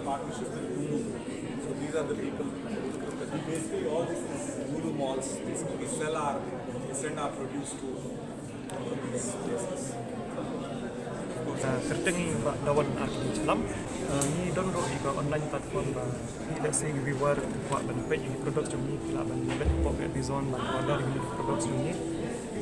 Partnership with Lulu. So these are the people. Basically, all this is Lulu malls. We send our produce to these places. Kerteng lawan arti Islam ni download di online platform let's say we were buat page produk jomni kila ban bet pop Amazon ban order ini produk jomni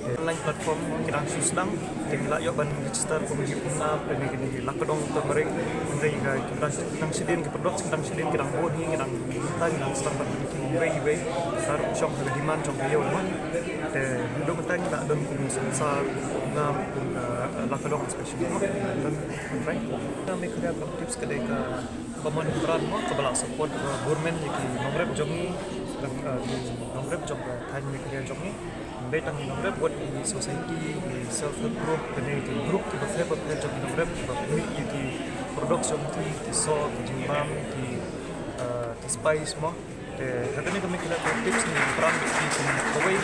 online platform kita suslang tinggal yo ban register pemilih punah dan gini lakadong termereng menjadi kita sidin ke produk sedang sidin kita bodi kita tanya sedang ban way taruh shop ke demand shop yo mah hidup kita kita dan sensor ngam lakadong spesial dan baik kita mikir apa tips kedai ke peman peran mah kebelah support government yang nomor jomni dan nomor jom kan mikir jomni Betang nomor buat di society, di self help group, dan di group di beberapa jom nomor buat di production di so di jimbang di spice mah. Katanya kami kena tips ni peran di kawai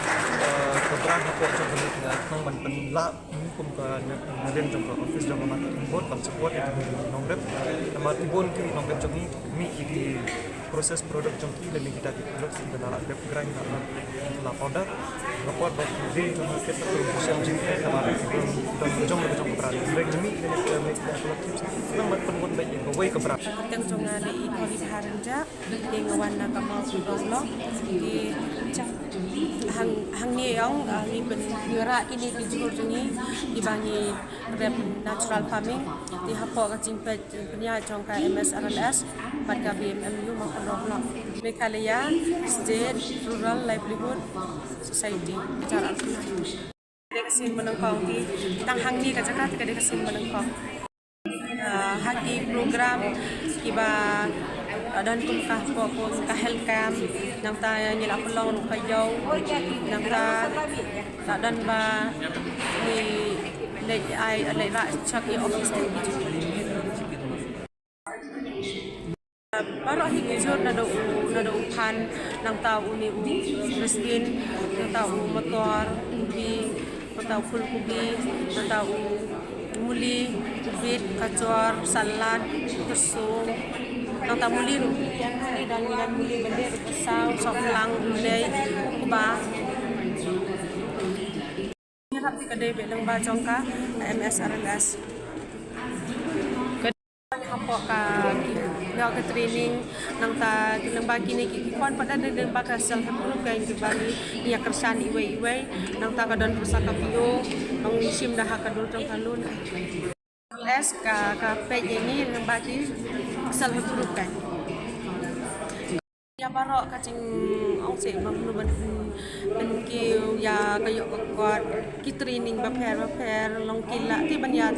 peran apa jom kami kena nang penlak hukum ke naden jom ke office jom mati buat ban support itu nomor mati bon di nomor jom ni di proses produk jom dan kita di produksi dan ada grind dan powder report bahwa dia cuma kita produksi jom kemarin dan jom peran baik jemi dan kita make tips nang penbuat baik kawai ke peran yang jom ada ikoli haranja yang warna kamal sudah di hang ni yang ni penjura ini dijulur jengi dibangi rep natural farming di hapok kacing punya jongka MSRLS pada BMMU maupun Roblok Meghalaya State Rural Livelihood Society cara dia kesin menengkong di tang hang ni kacaka dia kesin menengkong haki program kiba dan kumkah pokok kahel kam nang ta nyela pelong kayau nang ta dan ba ni le ra chaki office baru akhir jujur nado upan nang tahu ni mesin nang tahu motor ubi nang tahu full ubi nang tahu muli bit kacor salad kesung nang tahu muli dan muli benda besar soklang ulai ukba nyerap di kedai belang bacong ka MSRLS hapok ka ngau ke training nang ta nang bagi ni kikuan pada nang baka self help kan bagi dia kersan iwe nang ta kadon pusaka video nang isim dah kadul tong kalun les ka page ini nang bagi self help kan ya barok kacing ong se bang ben kiu ya kayo kuat ki training baper long kila ti banya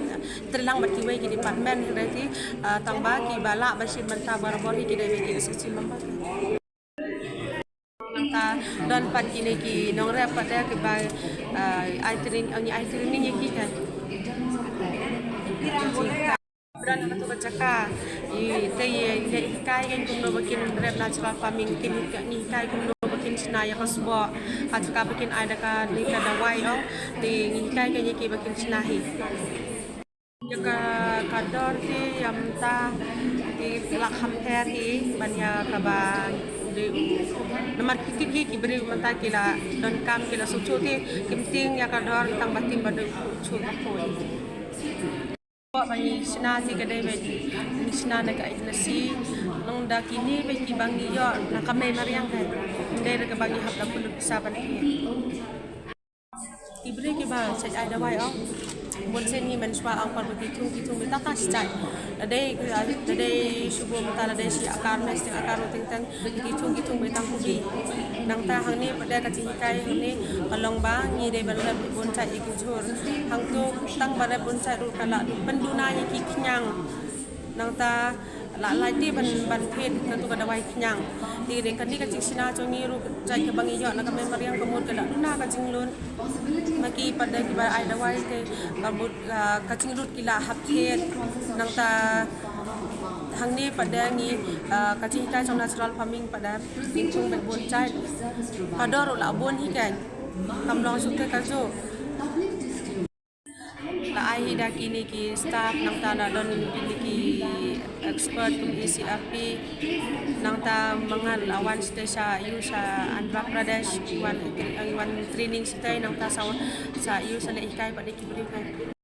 terlang bat kiwe ki department reti tangba ki bala basin menta barabor ki dai ki sistem mamba nangta dan pat kini ki nong rep pada ki ba ai training ki kan danatu bacaka kai kan kumno bakin rep natural farming kini kai kumno bakin Cina ya kasbo ataka bakin ada ka ni ka dawai oh di kai kan yaki bakin Cina hi jaka kador ti yamta di lak hamper hi banya ka ba di nomor kiki beri mata kila don kam kila sucu ti kimting ya kador tang batin badu chu akoi bagi sinasi kedai bagi sina nak nasi nang dah kini bagi bangi yo nak kami mariang kan dari ke bagi hab dah perlu bisa ban ibri ke ba sai ada wai oh bun sen ni men swa ang par begitu meta ta sicai ladai subuh meta ladai si akar mes ting akar ting tang begitu betang kubi nang ta hang ni pada ka chi kai hang ni kalong ba ni dei balap bun cai iku jur hang tu tang pada bun cai ru kala penduna ni ki knyang nang ta la lai ti ban phet kan tu kada wai knyang ti de kan ni ka chi sina cho ni ru cai ke bangi yo na ka men mariang kemut kala duna ka jing lun maki pada ki ba ai dawai ke kabut ka jing lut kila hap phet nang ta hang ni pada ni ka chi kai trong natural farming pada pinchung ben bon chai pada ro la bon hi kan kam long su ke ka jo la ai dak ini ki staff nang ta na don ini ki expert kum ECRP nang ta mangal awan stesa yu sa Andhra Pradesh wan training stay nang ta sa yu sa le ikai pada ki beri